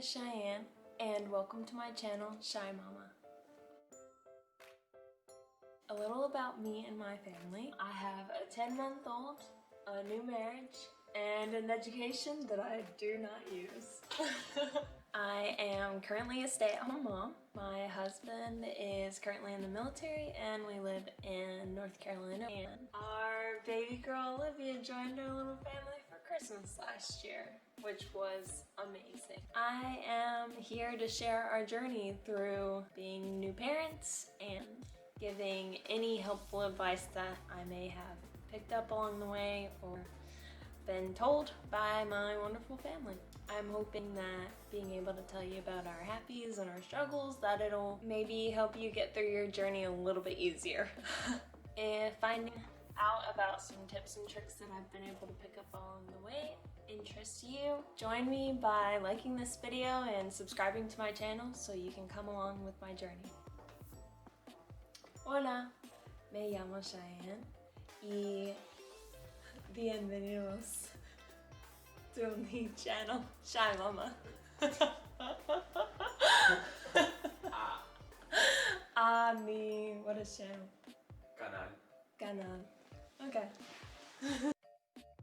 is Cheyenne, and welcome to my channel, ShyMomma. A little about me and my family. I have a 10-month-old, a new marriage, and an education that I do not use. I am currently a stay-at-home mom. My husband is currently in the military and we live in North Carolina. And our baby girl Olivia joined our little family for Christmas last year, which was amazing. I am here to share our journey through being new parents and giving any helpful advice that I may have picked up along the way or been told by my wonderful family. I'm hoping that being able to tell you about our happies and our struggles, that it'll maybe help you get through your journey a little bit easier. If finding out about some tips and tricks that I've been able to pick up along the way interests you, join me by liking this video and subscribing to my channel so you can come along with my journey. Hola, me llamo Cheyenne y bienvenidos to mi channel, ShyMomma. Mi, what is channel? Canal. Canal. Okay.